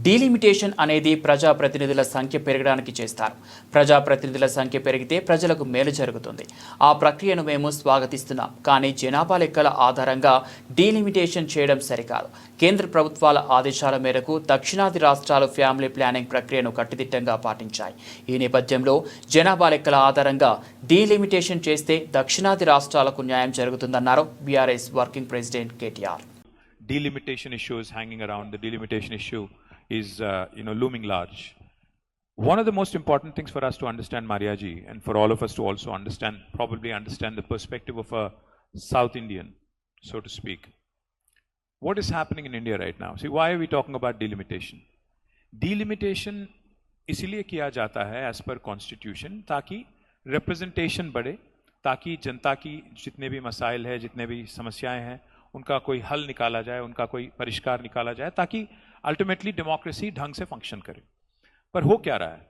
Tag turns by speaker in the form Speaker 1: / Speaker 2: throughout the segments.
Speaker 1: Delimitation అనేది ప్రజాప్రతినిధుల సంఖ్య పెరగడానికి చేస్తారు. ప్రజాప్రతినిధుల సంఖ్య పెరిగితే ప్రజలకు మేలు జరుగుతుంది. ఆ ప్రక్రియను మేము స్వాగతిస్తున్నాం. కానీ జనాభా లెక్కల ఆధారంగా డీలిమిటేషన్ చేయడం సరికాదు. కేంద్ర ప్రభుత్వాల ఆదేశాల మేరకు దక్షిణాది రాష్ట్రాలు ఫ్యామిలీ ప్లానింగ్ ప్రక్రియను కట్టుదిట్టంగా పాటించాయి. ఈ నేపథ్యంలో జనాభా లెక్కల ఆధారంగా డీలిమిటేషన్ చేస్తే దక్షిణాది రాష్ట్రాలకు న్యాయం జరుగుతుందన్నారు BRS working president KTR.
Speaker 2: Delimitation issue is hanging around. The delimitation issue is looming large. One of the most important things for us to understand, Maria ji, and for all of us to also probably understand the perspective of a South Indian, so to speak. What is happening in India right now? See, why are we talking about delimitation? Delimitation इसलिए किया जाता है as per constitution ताकि representation बढ़े, ताकि जनता की जितने भी मसाइल है, जितने भी समस्याएं हैं, उनका कोई हल निकाला जाए, उनका कोई परिष्कार निकाला जाए, ताकि अल्टीमेटली डेमोक्रेसी ढंग से फंक्शन करे. पर हो क्या रहा है?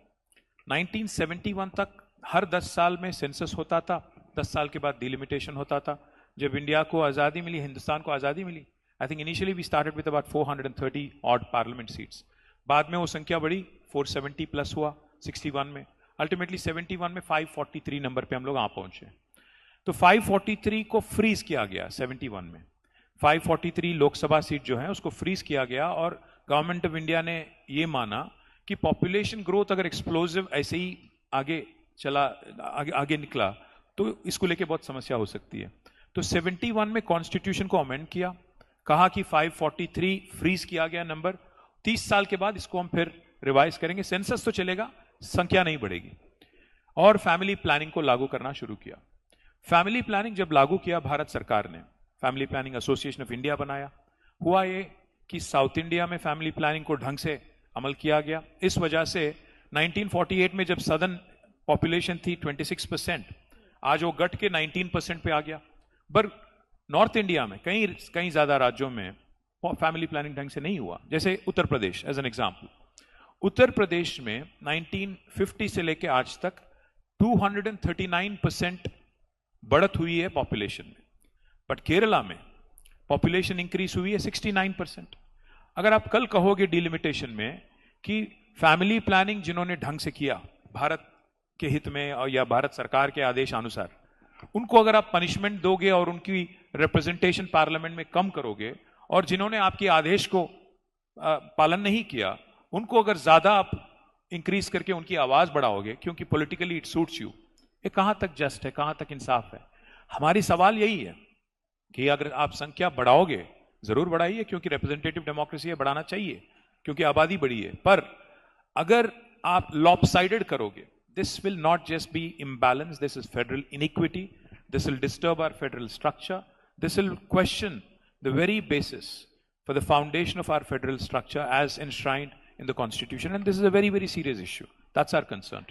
Speaker 2: 1971 तक हर 10 साल में सेंसस होता था, 10 साल के बाद डिलिमिटेशन होता था. जब इंडिया को आज़ादी मिली, हिंदुस्तान को आज़ादी मिली, I think initially we started with about 430 odd parliament seats. बाद में वो संख्या बढ़ी, 470 प्लस हुआ 61 में. अल्टीमेटली 71 में 543 नंबर पे हम लोग आ पहुंचे. तो 543 को फ्रीज किया गया 71 में. 543 लोकसभा सीट जो है उसको फ्रीज किया गया और गवर्नमेंट ऑफ इंडिया ने ये माना कि पॉपुलेशन ग्रोथ अगर एक्सप्लोसिव ऐसे ही आगे निकला तो इसको लेके बहुत समस्या हो सकती है. तो 71 में कॉन्स्टिट्यूशन को अमेंड किया, कहा कि 543 फ्रीज किया गया नंबर, 30 साल के बाद इसको हम फिर रिवाइज करेंगे. सेंसस तो चलेगा, संख्या नहीं बढ़ेगी. और फैमिली प्लानिंग को लागू करना शुरू किया. फैमिली प्लानिंग जब लागू किया भारत सरकार ने, family planning association of India बनाया, हुआ ये कि साउथ इंडिया में फैमिली प्लानिंग को ढंग से अमल किया गया. इस वजह से 1948 में जब सदर्न पॉपुलेशन थी 26%, आज वो घट के 19% पे आ गया. पर नॉर्थ इंडिया में कई ज्यादा राज्यों में फैमिली प्लानिंग ढंग से नहीं हुआ. जैसे Uttar Pradesh as an example. Uttar Pradesh में 1950 से लेकर आज तक 239% बढ़त हुई है पॉपुलेशन में. बट केरला में पॉपुलेशन इंक्रीज हुई है 69%. अगर आप कल कहोगे डिलिमिटेशन में कि फैमिली प्लानिंग जिन्होंने ढंग से किया भारत के हित में और या भारत सरकार के आदेश अनुसार, उनको अगर आप पनिशमेंट दोगे और उनकी रिप्रेजेंटेशन पार्लियामेंट में कम करोगे, और जिन्होंने आपके आदेश को पालन नहीं किया उनको अगर ज्यादा आप इंक्रीज करके उनकी आवाज बढ़ाओगे क्योंकि पॉलिटिकली इट सूट्स यू, ये कहां तक जस्ट है, कहां तक इंसाफ है? हमारी सवाल यही है कि अगर आप संख्या बढ़ाओगे, जरूर बढ़ाइए क्योंकि रिप्रेजेंटेटिव डेमोक्रेसी है, बढ़ाना चाहिए क्योंकि आबादी बढ़ी है. पर अगर आप लॉपसाइडेड करोगे, this will not just be imbalance, this is federal inequity, this will disturb our federal structure, this will question the very basis for the foundation of our federal structure as enshrined in the constitution, and this is a very, very serious issue. That's our concern.